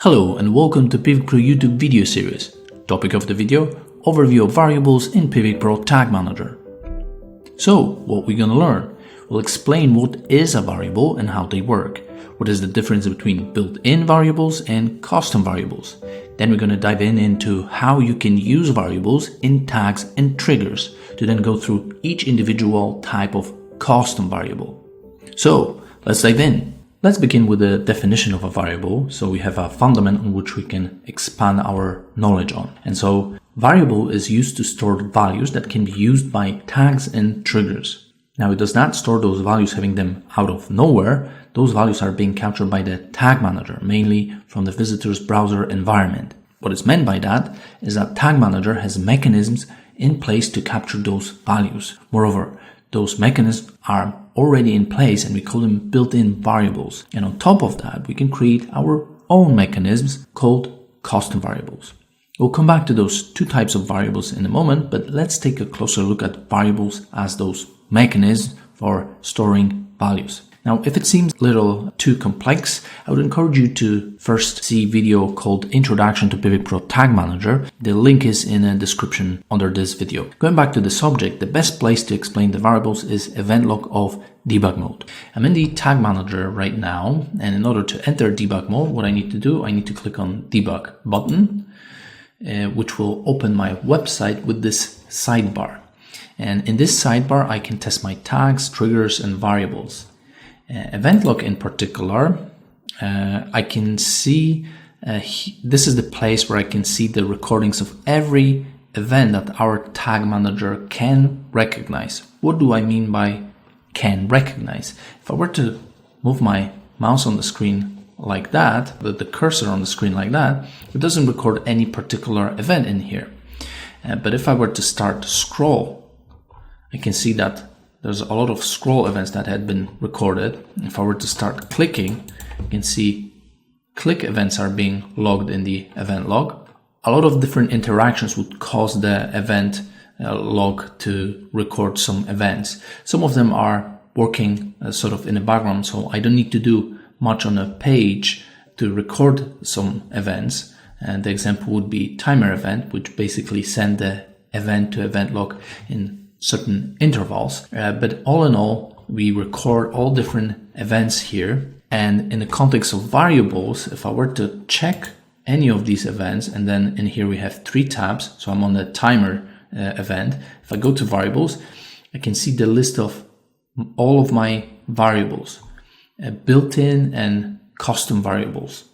Hello and welcome to Piwik PRO YouTube video series. Topic of the video: overview of variables in Piwik PRO Tag Manager. So, what we're gonna learn? We'll explain what is a variable and how they work. What is the difference between built-in variables and custom variables? Then we're gonna dive into how you can use variables in tags and triggers to then go through each individual type of custom variable. So, let's dive in. Let's begin with the definition of a variable, so we have a fundament on which we can expand our knowledge on. And so, variable is used to store values that can be used by tags and triggers. Now, it does not store those values having them out of nowhere. Those values are being captured by the tag manager, mainly from the visitor's browser environment. What is meant by that is that tag manager has mechanisms in place to capture those values. Moreover, those mechanisms are already in place and we call them built-in variables. And on top of that, we can create our own mechanisms called custom variables. We'll come back to those two types of variables in a moment, but let's take a closer look at variables as those mechanisms for storing values. Now, if it seems a little too complex, I would encourage you to first see a video called Introduction to Piwik PRO Tag Manager. The link is in the description under this video. Going back to the subject, the best place to explain the variables is event log of debug mode. I'm in the tag manager right now, and in order to enter debug mode, what I need to do, I need to click on debug button, which will open my website with this sidebar. And in this sidebar, I can test my tags, triggers, and variables. Event log in particular, I can see, this is the place where I can see the recordings of every event that our tag manager can recognize. What do I mean by can recognize? If I were to move my mouse on the screen like that, the cursor on the screen like that, it doesn't record any particular event in here. But if I were to start to scroll, I can see that there's a lot of scroll events that had been recorded. If I were to start clicking, you can see click events are being logged in the event log. A lot of different interactions would cause the event log to record some events. Some of them are working sort of in the background, so I don't need to do much on a page to record some events. And the example would be timer event, which basically send the event to event log in certain intervals, but all in all, we record all different events here. And in the context of variables, if I were to check any of these events, and then in here we have three tabs, so I'm on the timer event. If I go to variables, I can see the list of all of my variables, built-in and custom variables.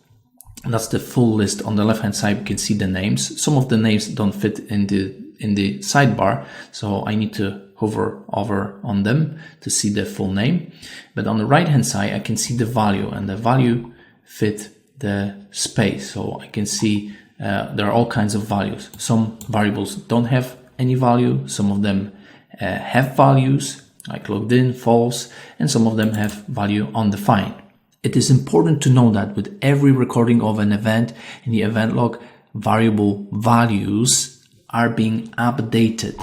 And that's the full list. On the left hand side, we can see the names. Some of the names don't fit in the sidebar, so I need to hover over on them to see the full name. But on the right hand side, I can see the value, and the value fit the space. So I can see there are all kinds of values. Some variables don't have any value. Some of them have values like logged in, false, and some of them have value undefined. It is important to know that with every recording of an event in the event log, variable values are being updated.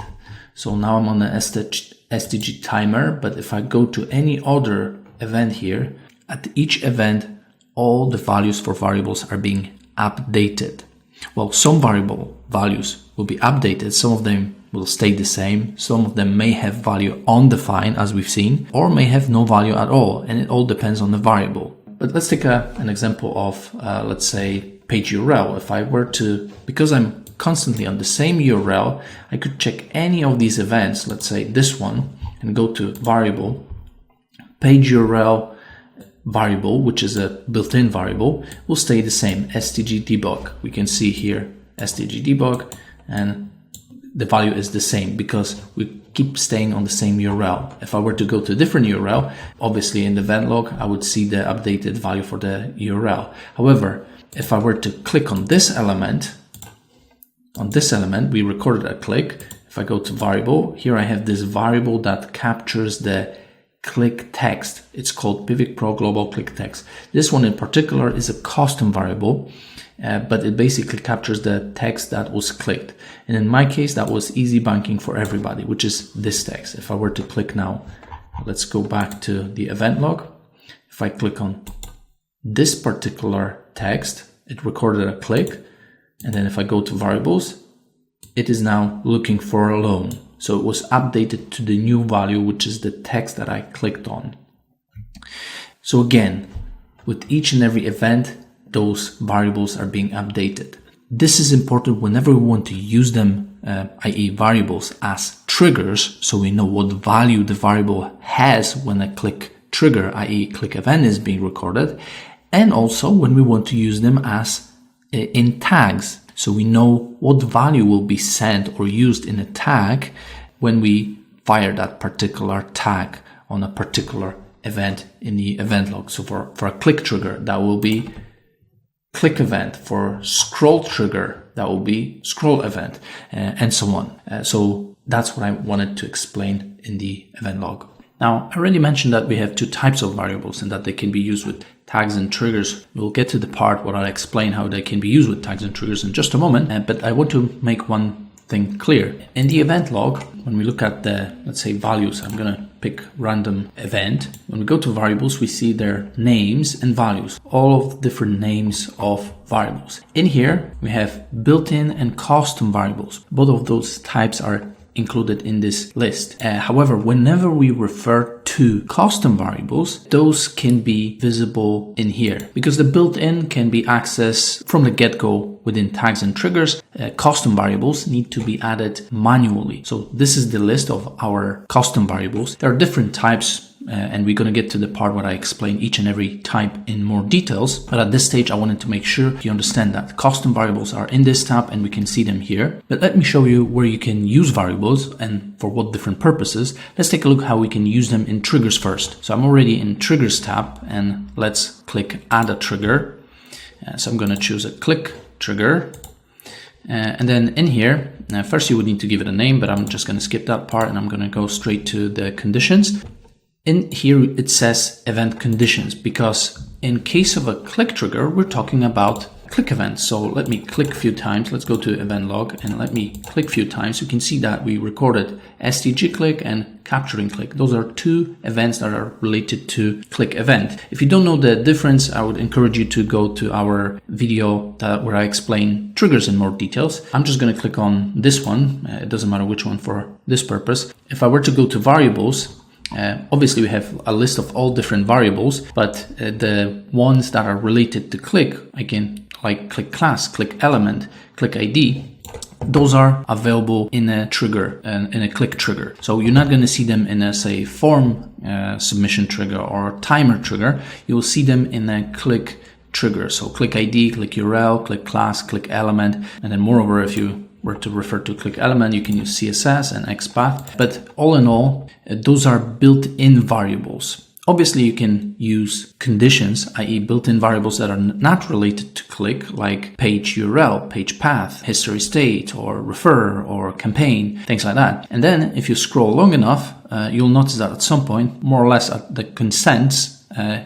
So now I'm on the STG timer, but if I go to any other event here, at each event, all the values for variables are being updated. Well, some variable values will be updated. Some of them will stay the same. Some of them may have value undefined, as we've seen, or may have no value at all. And it all depends on the variable. But let's take an example of, let's say, page URL. If I were to, because I'm constantly on the same URL, I could check any of these events, let's say this one, and go to variable, page URL variable, which is a built-in variable, will stay the same, stg debug. We can see here stg debug, and the value is the same because we keep staying on the same URL. If I were to go to a different URL, obviously in the event log, I would see the updated value for the URL. However, if I were to click on this element, we recorded a click. If I go to variable, here I have this variable that captures the click text. It's called Piwik PRO Global Click Text. This one in particular is a custom variable, but it basically captures the text that was clicked. And in my case, that was easy banking for everybody, which is this text. If I were to click now, let's go back to the event log. If I click on this particular text, it recorded a click. And then if I go to variables, it is now looking for alone. So it was updated to the new value, which is the text that I clicked on. So again, with each and every event, those variables are being updated. This is important whenever we want to use them, i.e. variables, as triggers, so we know what value the variable has when a click trigger, i.e. click event, is being recorded, and also when we want to use them as in tags, so we know what value will be sent or used in a tag when we fire that particular tag on a particular event in the event log. So for a click trigger, that will be click event. For scroll trigger, that will be scroll event, and so on. So that's what I wanted to explain in the event log. Now, I already mentioned that we have two types of variables and that they can be used with tags and triggers. We'll get to the part where I explain how they can be used with tags and triggers in just a moment, but I want to make one thing clear. In the event log, when we look at the, let's say, values, I'm going to pick random event. When we go to variables, we see their names and values, all of the different names of variables. In here, we have built-in and custom variables. Both of those types are included in this list. However, whenever we refer to custom variables, those can be visible in here because the built-in can be accessed from the get-go within tags and triggers. Custom variables need to be added manually. So this is the list of our custom variables. There are different types, and we're going to get to the part where I explain each and every type in more details. But at this stage, I wanted to make sure you understand that custom variables are in this tab and we can see them here. But let me show you where you can use variables and for what different purposes. Let's take a look how we can use them in triggers first. So I'm already in triggers tab, and let's click add a trigger. So I'm going to choose a click trigger. And then in here, first you would need to give it a name, but I'm just going to skip that part and I'm going to go straight to the conditions. In here, it says event conditions because in case of a click trigger, we're talking about click events. So let me click a few times. Let's go to event log and let me click a few times. You can see that we recorded STG click and capturing click. Those are two events that are related to click event. If you don't know the difference, I would encourage you to go to our video where I explain triggers in more details. I'm just going to click on this one. It doesn't matter which one for this purpose. If I were to go to variables, obviously we have a list of all different variables, but the ones that are related to click, again, like click class, click element, click ID, those are available in a trigger, in a click trigger. So you're not going to see them in a, say, form submission trigger or timer trigger. You will see them in a click trigger. So click ID, click URL, click class, click element, and then moreover, if you were to refer to click element, you can use CSS and XPath. But all in all, those are built-in variables. Obviously, you can use conditions, i.e. built-in variables that are not related to click, like page URL, page path, history state, or refer, or campaign, things like that. And then if you scroll long enough, you'll notice that at some point, more or less at the consents,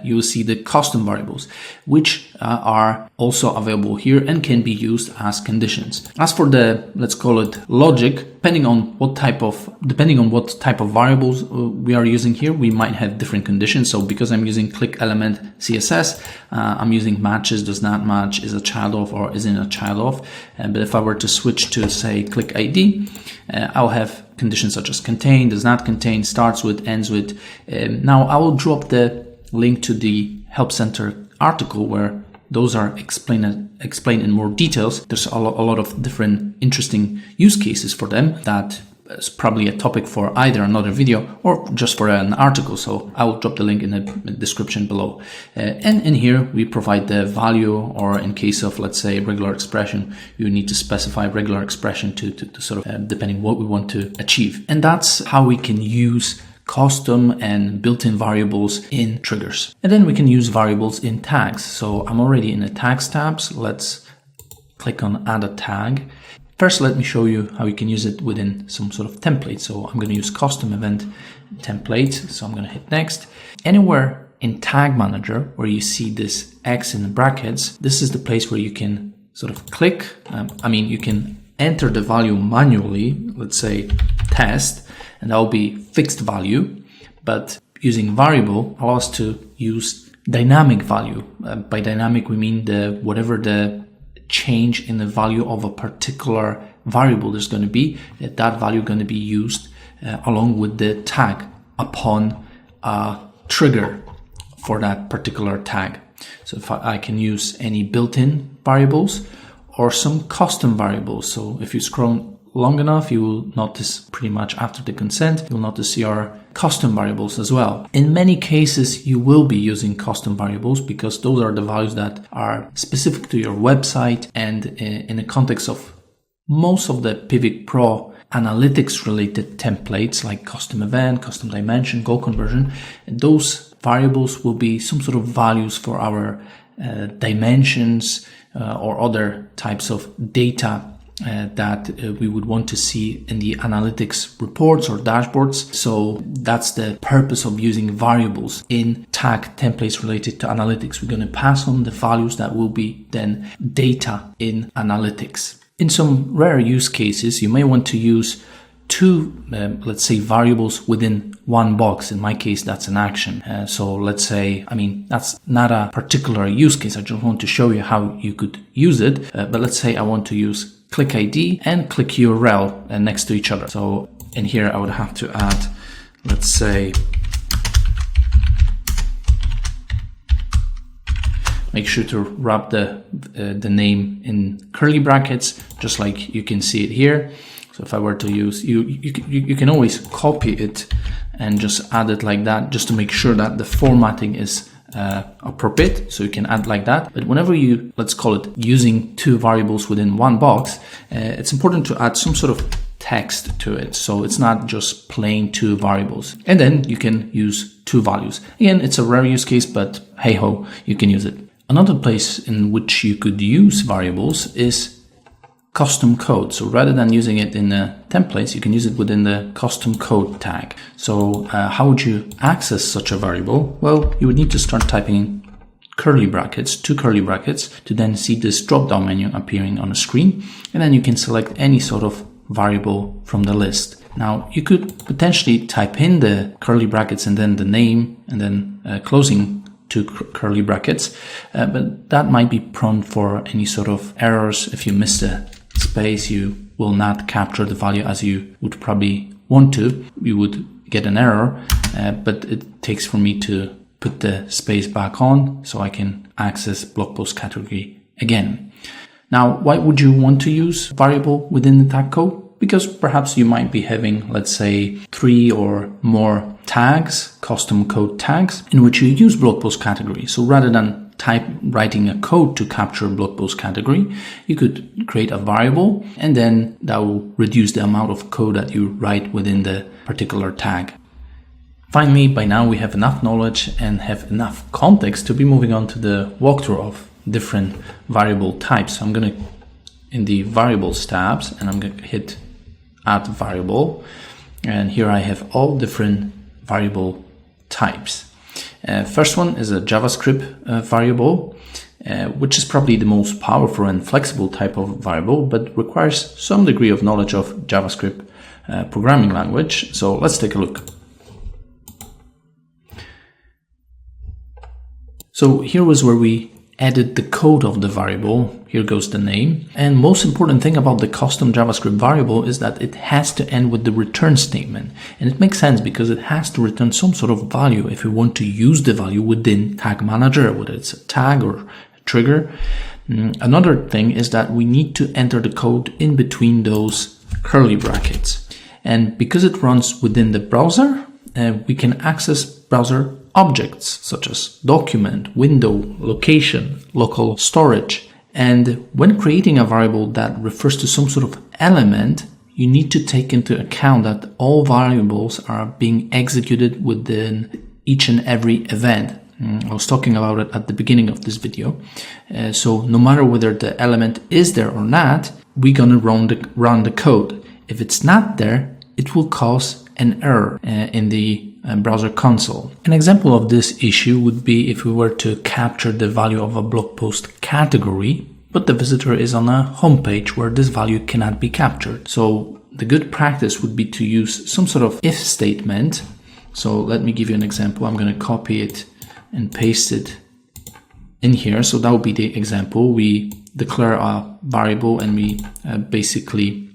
you will see the custom variables, which are also available here and can be used as conditions. As for the, let's call it logic, depending on what type of variables we are using here, we might have different conditions. So because I'm using click element CSS, I'm using matches, does not match, is a child of, or isn't a child of. But if I were to switch to, say, click ID, I'll have conditions such as contain, does not contain, starts with, ends with. Now I will drop the link to the Help Center article where those are explained in more details. There's a lot of different interesting use cases for them that is probably a topic for either another video or just for an article. So I will drop the link in the description below. And in here, we provide the value, or in case of, let's say, regular expression, you need to specify regular expression to sort of, depending what we want to achieve. And that's how we can use custom and built-in variables in triggers. And then we can use variables in tags. So I'm already in the tags tabs. Let's click on add a tag. First, let me show you how you can use it within some sort of template. So I'm going to use custom event template. So I'm going to hit next. Anywhere in Tag Manager where you see this X in the brackets, this is the place where you can sort of click. You can enter the value manually, let's say test, and that will be fixed value. But using variable allows us to use dynamic value. By dynamic, we mean whatever the change in the value of a particular variable there's going to be, that value going to be used along with the tag upon a trigger for that particular tag. So if I can use any built-in variables or some custom variables. So if you scroll long enough, you will notice pretty much after the consent, you'll notice your custom variables as well. In many cases, you will be using custom variables because those are the values that are specific to your website, and in the context of most of the Piwik Pro analytics related templates like custom event, custom dimension, goal conversion, those variables will be some sort of values for our dimensions or other types of data that we would want to see in the analytics reports or dashboards. So that's the purpose of using variables in tag templates related to analytics. We're going to pass on the values that will be then data in analytics. In some rare use cases, you may want to use two, let's say, variables within one box. In my case, that's an action. So let's say, that's not a particular use case. I just want to show you how you could use it. But let's say I want to use click ID and click URL next to each other. So in here, I would have to add, let's say, make sure to wrap the name in curly brackets, just like you can see it here. So if I were to use, you can always copy it and just add it like that, just to make sure that the formatting is appropriate. So you can add like that. But whenever you, let's call it using two variables within one box, it's important to add some sort of text to it. So it's not just plain two variables. And then you can use two values. Again, it's a rare use case, but hey ho, you can use it. Another place in which you could use variables is custom code. So rather than using it in the templates, you can use it within the custom code tag. So how would you access such a variable? Well, you would need to start typing curly brackets, two curly brackets, to then see this drop-down menu appearing on the screen. And then you can select any sort of variable from the list. Now, you could potentially type in the curly brackets and then the name and then closing two curly brackets, but that might be prone for any sort of errors. If you miss the space, you will not capture the value as you would probably want to. You would get an error, but it takes for me to put the space back on so I can access blog post category again. Now, why would you want to use variable within the tag code? Because perhaps you might be having, let's say, 3 or more tags, custom code tags, in which you use blog post category. So rather than writing a code to capture a blog post category, you could create a variable, and then that will reduce the amount of code that you write within the particular tag. Finally, by now we have enough knowledge and have enough context to be moving on to the walkthrough of different variable types. So I'm going to, in the variables tabs, and I'm going to hit add variable, and here I have all different variable types. First one is a JavaScript variable, which is probably the most powerful and flexible type of variable, but requires some degree of knowledge of JavaScript programming language. So let's take a look. So here was where we added the code of the variable. Here goes the name. And most important thing about the custom JavaScript variable is that it has to end with the return statement. And it makes sense because it has to return some sort of value if we want to use the value within Tag Manager, whether it's a tag or a trigger. Another thing is that we need to enter the code in between those curly brackets. And because it runs within the browser, we can access browser objects such as document, window, location, local storage. And when creating a variable that refers to some sort of element, you need to take into account that all variables are being executed within each and every event. I was talking about it at the beginning of this video. So no matter whether the element is there or not, we're gonna run the code. If it's not there, it will cause an error in the browser console. An example of this issue would be if we were to capture the value of a blog post category, but the visitor is on a home page where this value cannot be captured. So the good practice would be to use some sort of if statement. So let me give you an example. I'm going to copy it and paste it in here. So that would be the example. We declare a variable and we basically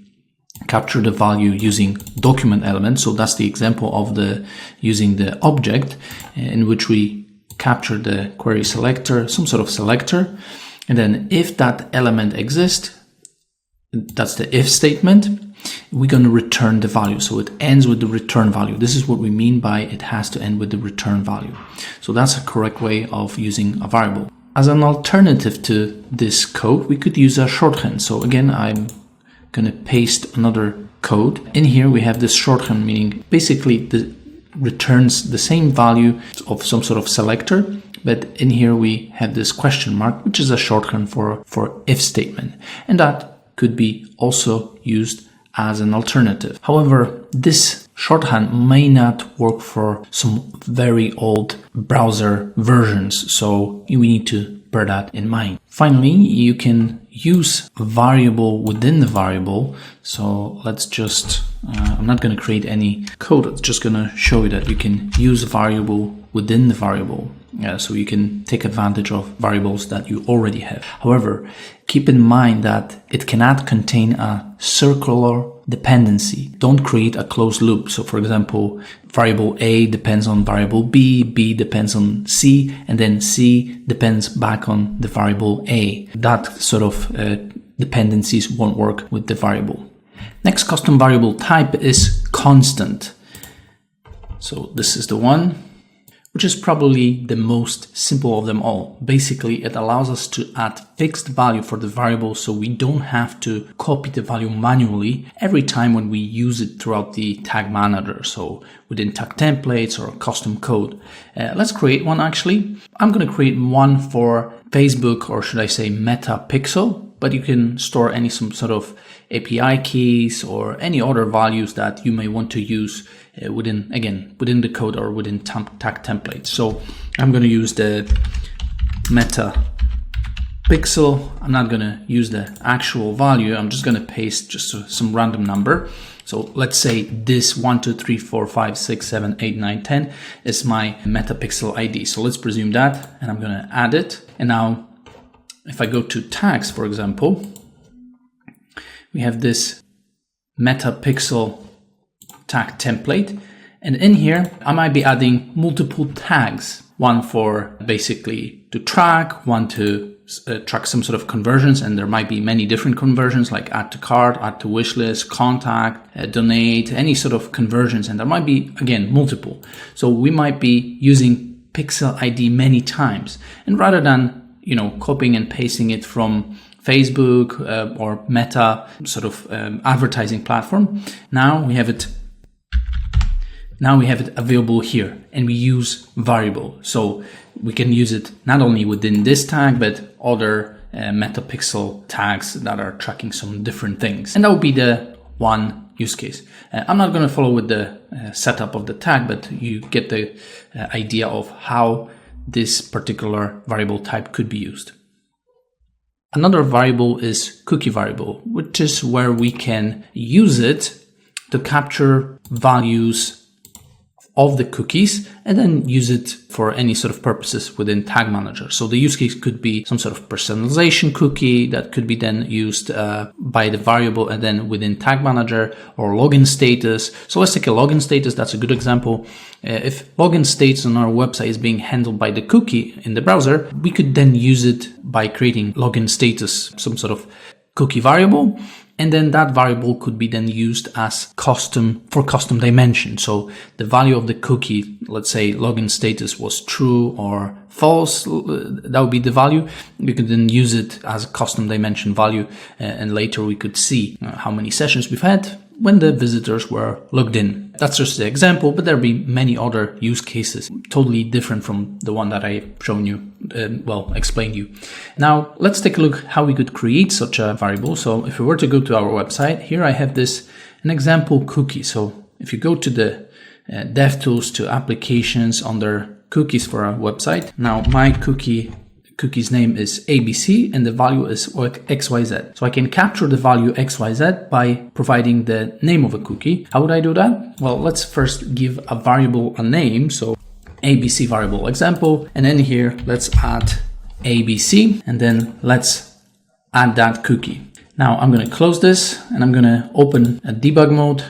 capture the value using document element. So that's the example of using the object in which we capture the query selector, some sort of selector. And then if that element exists, that's the if statement, we're going to return the value. So it ends with the return value. This is what we mean by it has to end with the return value. So that's a correct way of using a variable. As an alternative to this code, we could use a shorthand. So again, I'm going to paste another code. In here we have this shorthand, meaning basically the returns the same value of some sort of selector, but in here we have this question mark, which is a shorthand for if statement, and that could be also used as an alternative. However, this shorthand may not work for some very old browser versions, so we need to bear that in mind. Finally, you can use a variable within the variable. So let's just, I'm not going to create any code. It's just going to show you that you can use a variable within the variable. So you can take advantage of variables that you already have. However, keep in mind that it cannot contain a circular dependency. Don't create a closed loop. So for example, variable A depends on variable B, B depends on C, and then C depends back on the variable A. That sort of dependencies won't work with the variable. Next custom variable type is constant. So this is the one, which is probably the most simple of them all. Basically, it allows us to add fixed value for the variable, so we don't have to copy the value manually every time when we use it throughout the tag manager. So within tag templates or custom code. Let's create one actually. I'm going to create one for Facebook, or should I say Meta Pixel, but you can store any some sort of API keys or any other values that you may want to use within the code or within tag templates. So I'm going to use the Meta Pixel. I'm not going to use the actual value. I'm just going to paste just some random number. So let's say this 1, 2, 3, 4, 5, 6, 7, 8, 9, 10 is my Meta Pixel ID. So let's presume that, and I'm going to add it. And now if I go to tags, for example, we have this Meta Pixel tag template, and in here I might be adding multiple tags, one for basically to track, one to track some sort of conversions, and there might be many different conversions like add to cart, add to wish list, contact, donate, any sort of conversions, and there might be again multiple. So we might be using Pixel ID many times, and rather than copying and pasting it from Facebook or Meta sort of advertising platform, now we have it available here, and we use variable. So we can use it not only within this tag, but other Meta Pixel tags that are tracking some different things. And that would be the one use case. I'm not going to follow with the setup of the tag, but you get the idea of how this particular variable type could be used. Another variable is cookie variable, which is where we can use it to capture values of the cookies and then use it for any sort of purposes within Tag Manager. So the use case could be some sort of personalization cookie that could be then used by the variable and then within Tag Manager, or login status. So let's take a login status. That's a good example. If login status on our website is being handled by the cookie in the browser, we could then use it by creating login status, some sort of cookie variable. And then that variable could be then used as custom dimension. So the value of the cookie, let's say login status was true or false, that would be the value. We could then use it as a custom dimension value, and later we could see how many sessions we've had when the visitors were logged in. That's just the example, but there'll be many other use cases, totally different from the one that I've shown you, explained you. Now, let's take a look how we could create such a variable. So if we were to go to our website, here I have an example cookie. So if you go to the DevTools to applications under cookies for our website, now my cookie's name is ABC and the value is XYZ. So I can capture the value XYZ by providing the name of a cookie. How would I do that? Well, let's first give a variable a name. So ABC variable example, and then here let's add ABC, and then let's add that cookie. Now I'm going to close this and I'm going to open a debug mode.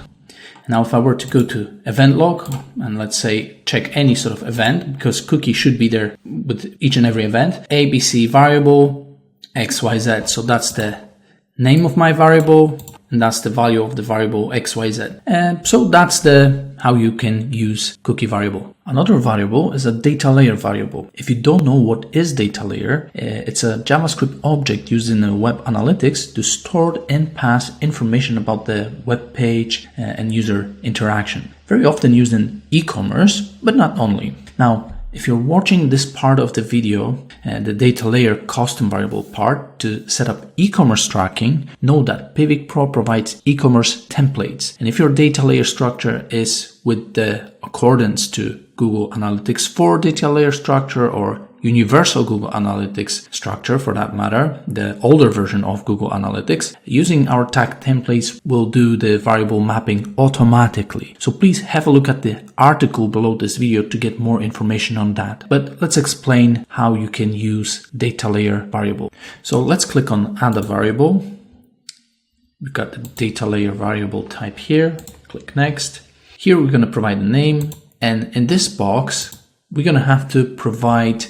Now if I were to go to event log and let's say check any sort of event, because cookie should be there with each and every event, ABC variable XYZ. So that's the name of my variable and that's the value of the variable XYZ. So that's how you can use cookie variable. Another variable is a data layer variable. If you don't know what is data layer, it's a JavaScript object used in web analytics to store and pass information about the web page and user interaction. Very often used in e-commerce, but not only. Now, if you're watching this part of the video, the data layer custom variable part to set up e-commerce tracking, know that Piwik Pro provides e-commerce templates. And if your data layer structure is with the accordance to Google Analytics 4 data layer structure or Universal Google Analytics structure for that matter, the older version of Google Analytics, using our tag templates will do the variable mapping automatically. So please have a look at the article below this video to get more information on that. But let's explain how you can use data layer variable. So let's click on add a variable. We've got the data layer variable type here. Click next. Here we're going to provide a name, and in this box we're going to have to provide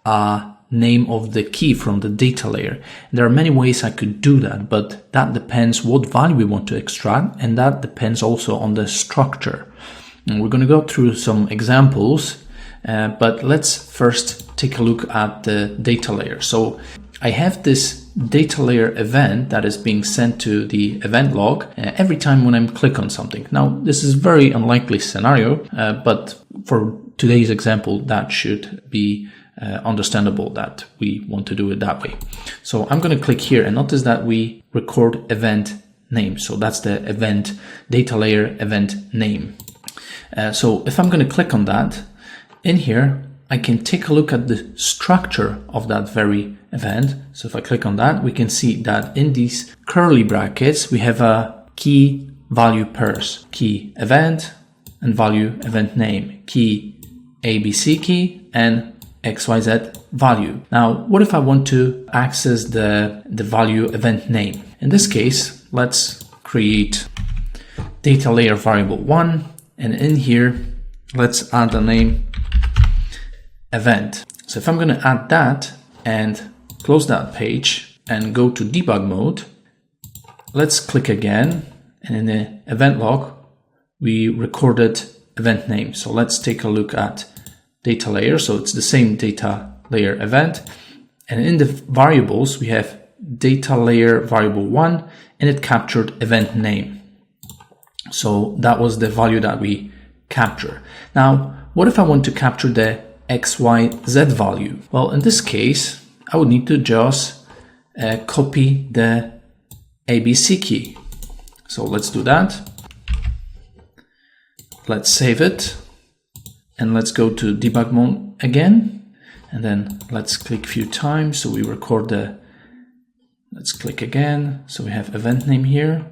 a name of the key from the data layer. There are many ways I could do that, but that depends what value we want to extract, and that depends also on the structure. And we're going to go through some examples, but let's first take a look at the data layer. So I have this data layer event that is being sent to the event log every time when I click on something. Now, this is a very unlikely scenario, but for today's example, that should be understandable that we want to do it that way. So I'm going to click here and notice that we record event name. So that's the event data layer event name. So if I'm going to click on that, in here, I can take a look at the structure of that very event. So if I click on that, we can see that in these curly brackets, we have a key value pairs, key event and value event name, key ABC key and XYZ value. Now, what if I want to access the value event name? In this case, let's create data layer variable 1, and in here, let's add a name event. So if I'm going to add that and close that page and go to debug mode, let's click again, and in the event log, we recorded event name. So let's take a look at data layer. So it's the same data layer event, and in the variables we have data layer variable 1 and it captured event name. So that was the value that we capture. Now, what if I want to capture the XYZ value? Well, in this case, I would need to just copy the ABC key. So let's do that. Let's save it. And let's go to debug mode again, and then let's click a few times. So we record let's click again. So we have event name here.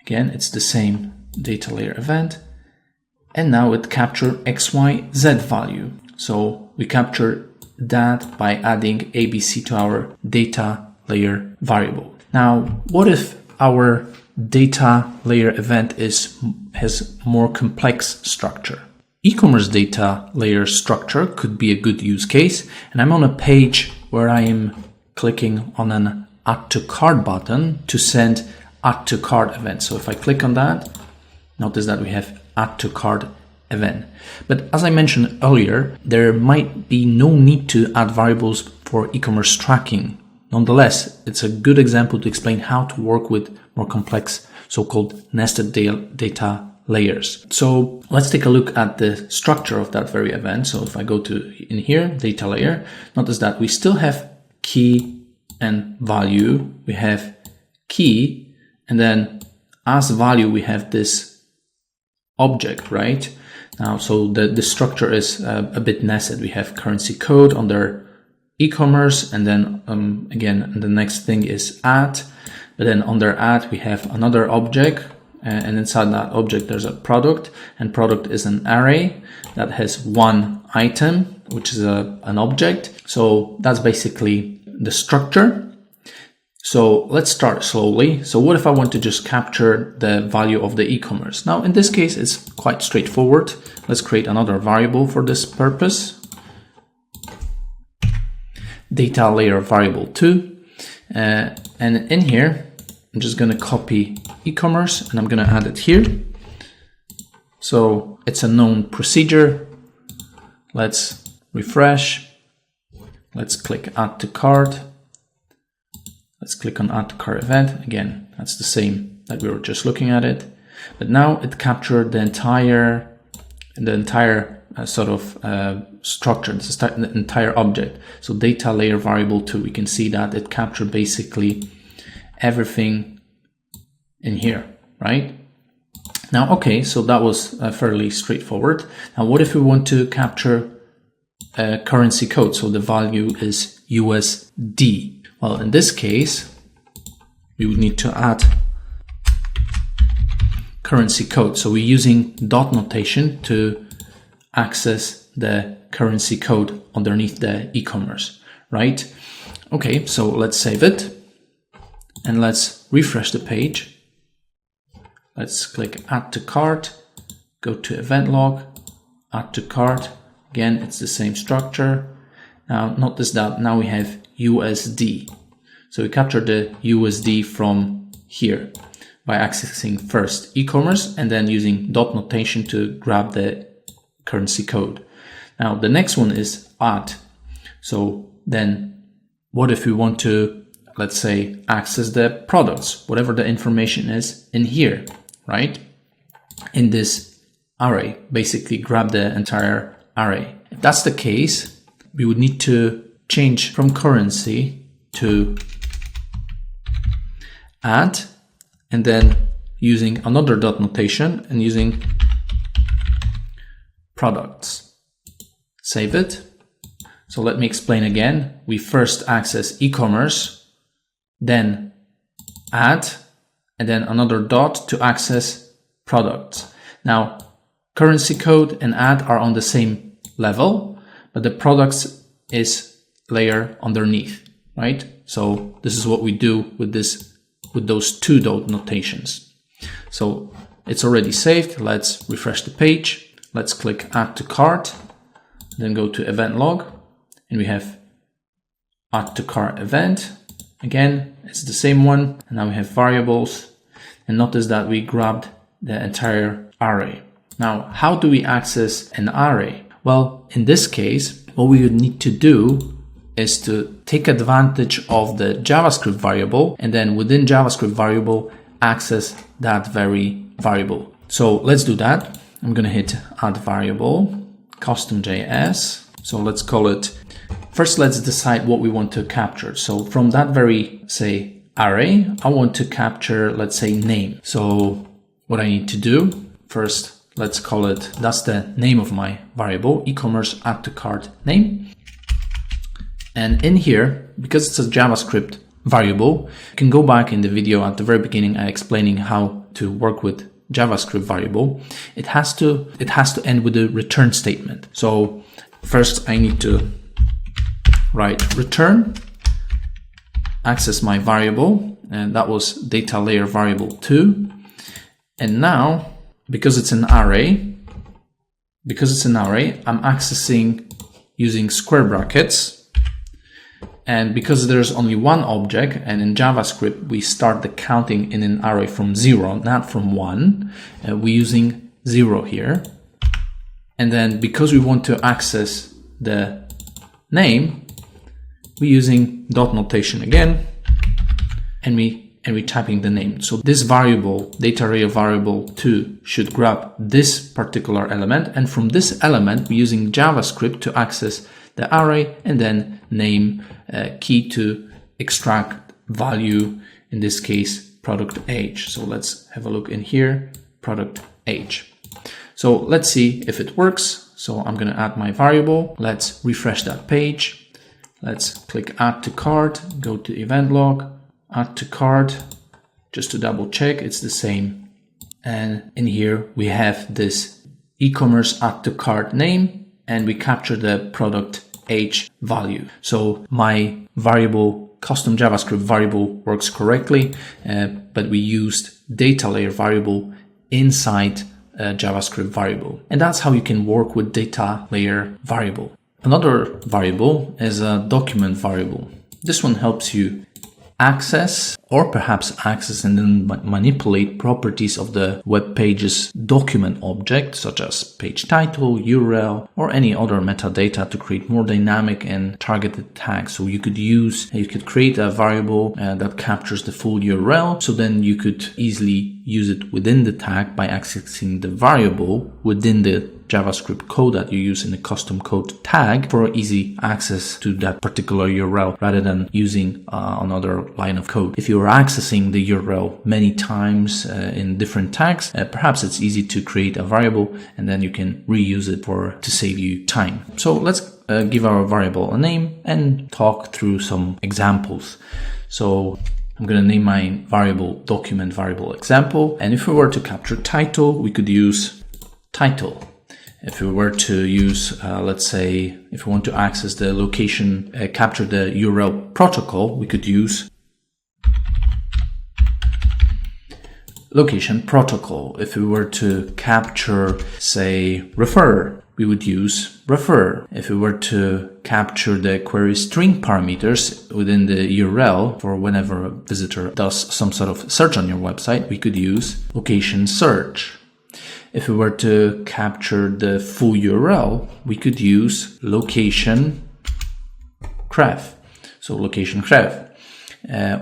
Again, it's the same data layer event. And now it captured XYZ value. So we capture that by adding ABC to our data layer variable. Now, what if our data layer event has more complex structure? E-commerce data layer structure could be a good use case, and I'm on a page where I am clicking on an add to cart button to send add to cart event. So if I click on that, notice that we have add to cart event. But as I mentioned earlier, there might be no need to add variables for e-commerce tracking. Nonetheless, it's a good example to explain how to work with more complex so-called nested data layers. So let's take a look at the structure of that very event. So if I go to in here, data layer, notice that we still have key and value. We have key, and then as value, we have this object, right? Now, so the structure is a bit nested. We have currency code under e-commerce, and then again, the next thing is add, but then under add, we have another object. And inside that object, there's a product, and product is an array that has one item, which is an object. So that's basically the structure. So let's start slowly. So what if I want to just capture the value of the e-commerce? Now in this case, it's quite straightforward. Let's create another variable for this purpose. Data layer variable 2. And in here, I'm just going to copy e-commerce and I'm going to add it here. So it's a known procedure. Let's refresh. Let's click add to cart. Let's click on add to cart event. Again, that's the same that we were just looking at it. But now it captured the entire structure, the entire object. So data layer variable 2, we can see that it captured basically everything in here, right? Now, okay, so that was fairly straightforward. Now, what if we want to capture a currency code? So the value is USD. Well, in this case, we would need to add currency code. So we're using dot notation to access the currency code underneath the e-commerce, right? Okay, so let's save it and let's refresh the page. Let's click add to cart, go to event log, add to cart. Again, it's the same structure. Now notice that now we have USD. So we captured the USD from here by accessing first e-commerce and then using dot notation to grab the currency code. Now the next one is add. So then what if we want to, let's say, access the products, whatever the information is in here, right? In this array, basically grab the entire array. If that's the case, we would need to change from currency to add, and then using another dot notation and using products. Save it. So let me explain again. We first access e-commerce, then add, and then another dot to access products. Now, currency code and add are on the same level, but the products is layer underneath, right? So this is what we do with those two dot notations. So it's already saved. Let's refresh the page. Let's click add to cart, then go to event log, and we have add to cart event. Again, it's the same one. And now we have variables, and notice that we grabbed the entire array. Now, how do we access an array? Well, in this case, what we would need to do is to take advantage of the JavaScript variable, and then within JavaScript variable, access that very variable. So let's do that. I'm going to hit add variable, custom.js. So let's call it, first let's decide what we want to capture. So from that very, say, array, I want to capture, let's say, name. So what I need to do, first, let's call it, that's the name of my variable, e-commerce add to cart name. And in here, because it's a JavaScript variable, you can go back in the video at the very beginning explaining how to work with JavaScript variable. It has to end with a return statement. So first I need to write return, access my variable, and that was data layer variable 2. And now, because it's an array, I'm accessing using square brackets. And because there's only one object, and in JavaScript, we start the counting in an array from 0, not from 1, we're using 0 here. And then because we want to access the name, we're using dot notation again, and we're typing the name. So this variable, data array variable 2, should grab this particular element. And from this element, we're using JavaScript to access the array, and then name key to extract value, in this case product age. So let's have a look in here, product age. So let's see if it works. So I'm going to add my variable. Let's refresh that page. Let's click add to cart, go to event log, add to cart, just to double check it's the same. And in here we have this e-commerce add to cart name, and we capture the product age value. So my variable custom JavaScript variable works correctly, but we used data layer variable inside a JavaScript variable. And that's how you can work with data layer variable. Another variable is a document variable. This one helps you access or perhaps access and then manipulate properties of the web page's document object, such as page title, URL, or any other metadata to create more dynamic and targeted tags. So you could create a variable that captures the full URL. So then you could easily use it within the tag by accessing the variable within the JavaScript code that you use in the custom code tag for easy access to that particular URL rather than using another line of code. If you're accessing the URL many times in different tags, perhaps it's easy to create a variable and then you can reuse it to save you time. So let's give our variable a name and talk through some examples. So I'm going to name my variable document variable example. And if we were to capture title, we could use title. If we were to use, let's say, if we want to access the location, capture the URL protocol, we could use location protocol. If we were to capture, say, refer, we would use refer. If we were to capture the query string parameters within the URL for whenever a visitor does some sort of search on your website, we could use location search. If we were to capture the full URL, we could use location href. So location href,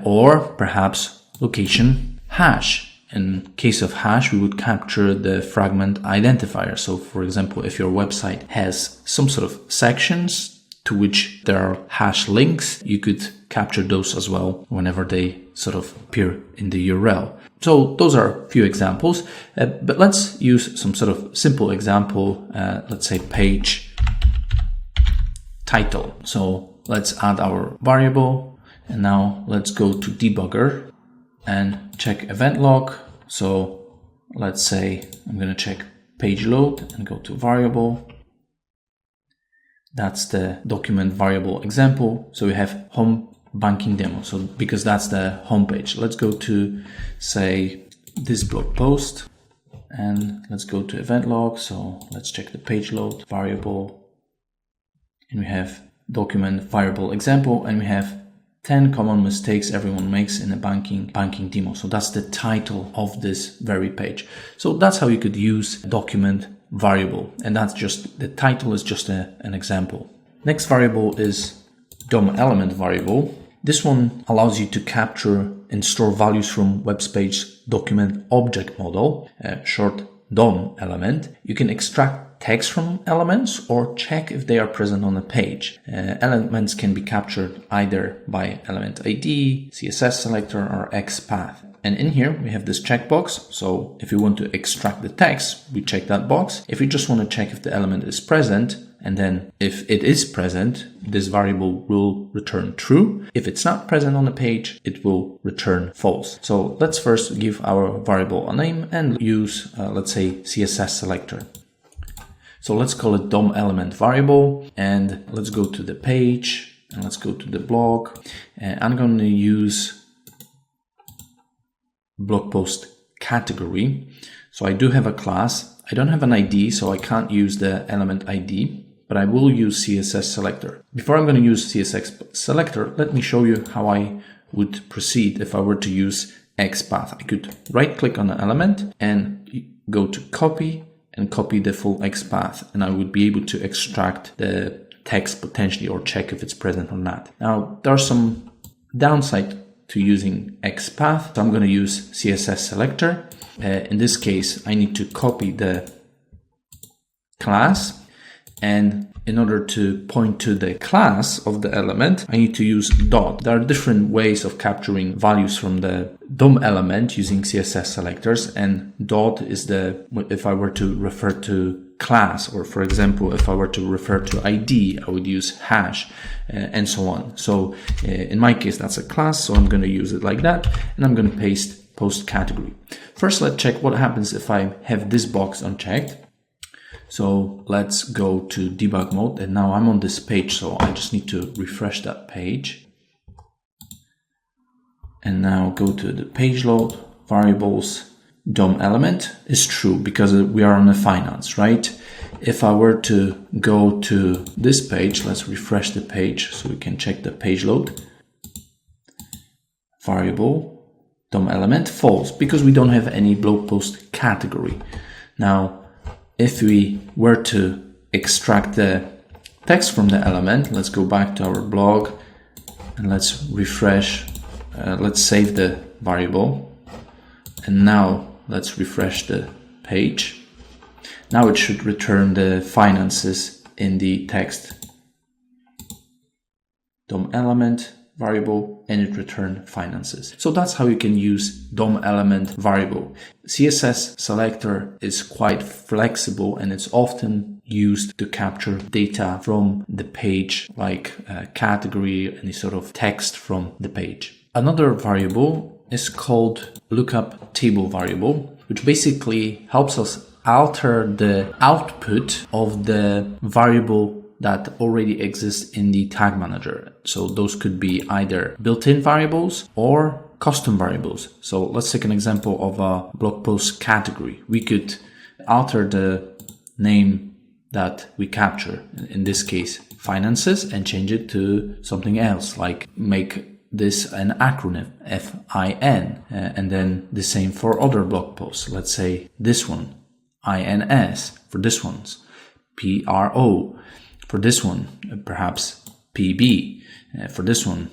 or perhaps location hash. In case of hash, we would capture the fragment identifier. So for example, if your website has some sort of sections to which there are hash links, you could capture those as well whenever they sort of appear in the URL. So those are a few examples, but let's use some sort of simple example, let's say page title. So let's add our variable and now let's go to debugger and check event log. So let's say I'm going to check page load and go to variable. That's the document variable example. So we have home banking demo. So because that's the home page, let's go to, say, this blog post and let's go to event log. So let's check the page load variable and we have document variable example and we have 10 common mistakes everyone makes in a banking demo. So that's the title of this very page. So that's how you could use a document variable, and that's just the title is just an example. Next variable is DOM element variable. This one allows you to capture and store values from web page document object model, short DOM element. You can extract text from elements or check if they are present on a page. Elements can be captured either by element ID, CSS selector, or XPath. And in here we have this checkbox. So if you want to extract the text, we check that box. If you just want to check if the element is present, and then if it is present, this variable will return true. If it's not present on the page, it will return false. So let's first give our variable a name and use, let's say, CSS selector. So let's call it DOM element variable, and let's go to the page and let's go to the blog. And I'm going to use blog post category. So I do have a class. I don't have an ID, so I can't use the element ID, but I will use CSS selector. Before I'm going to use CSS selector, let me show you how I would proceed if I were to use XPath. I could right click on the element and go to copy and copy the full XPath, and I would be able to extract the text potentially or check if it's present or not. Now, there's some downside to using XPath. So I'm going to use CSS selector. In this case, I need to copy the class, and in order to point to the class of the element, I need to use dot. There are different ways of capturing values from the DOM element using CSS selectors, and dot is if I were to refer to class, or for example, if I were to refer to ID, I would use hash and so on. So in my case, that's a class, so I'm going to use it like that, and I'm going to paste post category. First, let's check what happens if I have this box unchecked. So let's go to debug mode, and now I'm on this page, so I just need to refresh that page. And now go to the page load, variables, DOM element is true because we are on a finance, right? If I were to go to this page, let's refresh the page so we can check the page load. Variable, DOM element, false, because we don't have any blog post category. Now, if we were to extract the text from the element, let's go back to our blog and let's refresh. Let's save the variable. And now let's refresh the page. Now it should return the finances in the text. DOM element variable, and it returned finances. So that's how you can use DOM element variable. CSS selector is quite flexible and it's often used to capture data from the page, like category, any sort of text from the page. Another variable is called lookup table variable, which basically helps us alter the output of the variable that already exists in the tag manager. So those could be either built-in variables or custom variables. So let's take an example of a blog post category. We could alter the name that we capture, in this case finances, and change it to something else, like make this an acronym, FIN, and then the same for other blog posts. Let's say this one, INS, for this one's PRO, for this one perhaps PB, for this one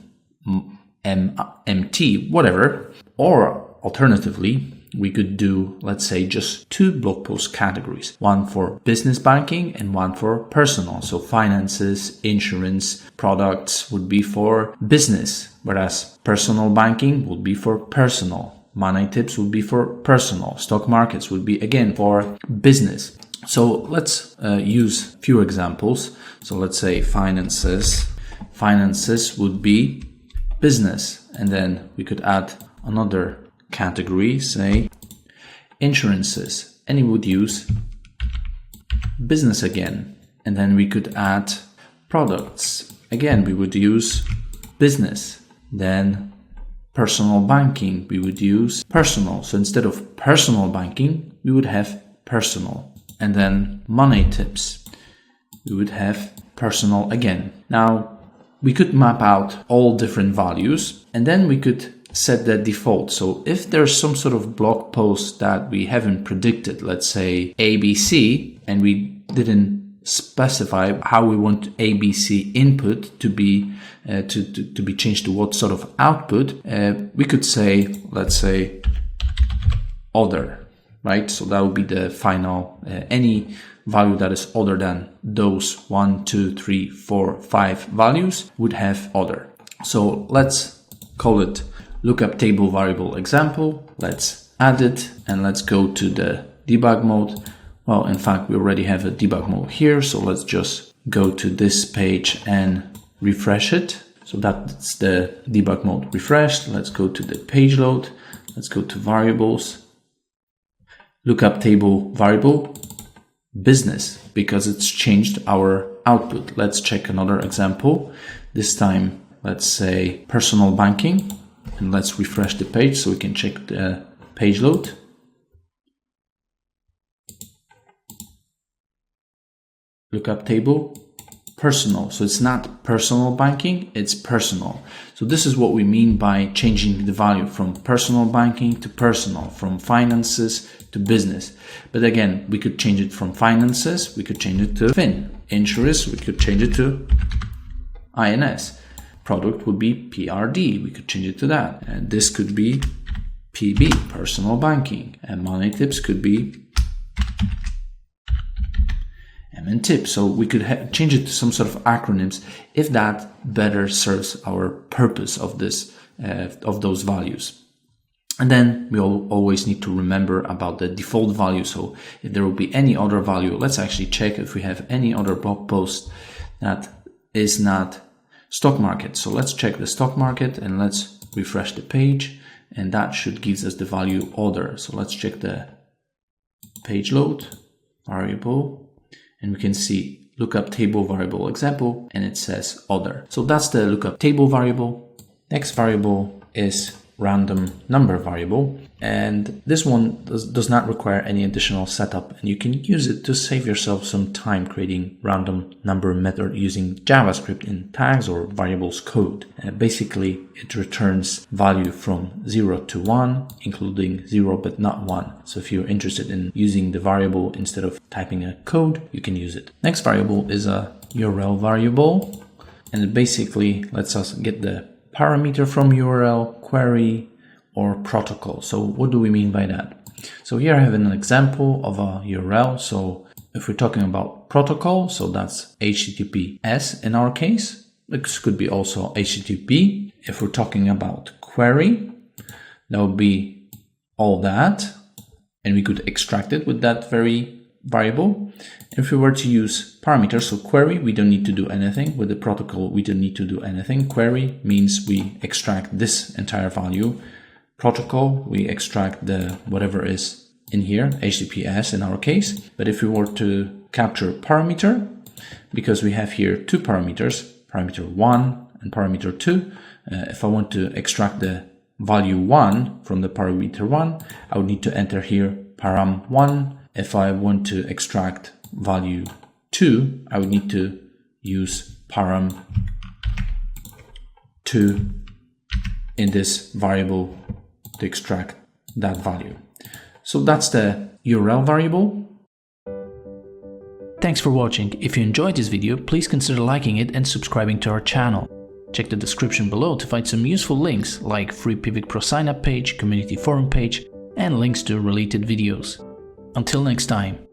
MT, whatever. Or alternatively, we could do, let's say, just two blog post categories, one for business banking and one for personal. So finances, insurance, products would be for business, whereas personal banking would be for personal. Money tips would be for personal. Stock markets would be again for business. So let's use a few examples. So let's say finances would be business, and then we could add another category, say insurances, and it would use business again. And then we could add products, again we would use business. Then personal banking, we would use personal. So instead of personal banking, we would have personal. And then money tips, we would have personal again. Now we could map out all different values, and then we could set the default. So if there's some sort of blog post that we haven't predicted, let's say ABC, and we didn't specify how we want ABC input to be to be changed to what sort of output, we could say, let's say other, right? So that would be the final, any value that is other than those 1, 2, 3, 4, 5 values would have other. So let's call it lookup table variable example. Let's add it and let's go to the debug mode. Well, in fact, we already have a debug mode here. So let's just go to this page and refresh it. So that's the debug mode refreshed. Let's go to the page load. Let's go to variables, lookup table variable, business, because it's changed our output. Let's check another example. This time, let's say personal banking, and let's refresh the page so we can check the page load. Lookup table, personal. So it's not personal banking, it's personal. So this is what we mean by changing the value from personal banking to personal, from finances to business. But again, we could change it from finances, we could change it to FIN. Insurance, we could change it to INS. Product would be PRD, we could change it to that. And this could be PB, personal banking. And money tips could be and tip. So we could change it to some sort of acronyms if that better serves our purpose of this of those values. And then we always need to remember about the default value. So if there will be any other value, let's actually check if we have any other blog post that is not stock market. So let's check the stock market and let's refresh the page, and that should give us the value other. So let's check the page load variable. And we can see lookup table variable example, and it says other. So that's the lookup table variable. Next variable is random number variable, and this one does not require any additional setup, and you can use it to save yourself some time creating random number method using JavaScript in tags or variables code. Basically, it returns value from 0 to 1, including 0 but not 1. So if you're interested in using the variable instead of typing a code, you can use it. Next variable is a URL variable, and it basically lets us get the parameter from URL, query, or protocol. So what do we mean by that? So here I have an example of a URL. So if we're talking about protocol, so that's HTTPS in our case. This could be also HTTP. If we're talking about query, that would be all that, and we could extract it with that very variable. If we were to use parameters, so query, we don't need to do anything. With the protocol, we don't need to do anything. Query means we extract this entire value. Protocol, we extract the whatever is in here, HTTPS in our case. But if we were to capture parameter, because we have here two parameters, parameter 1 and parameter 2, if I want to extract the value 1 from the parameter 1, I would need to enter here param1. If I want to extract value 2, I would need to use param2 in this variable to extract that value. So that's the URL variable. Thanks for watching. If you enjoyed this video, please consider liking it and subscribing to our channel. Check the description below to find some useful links like free Piwik PRO sign up page, community forum page, and links to related videos. Until next time.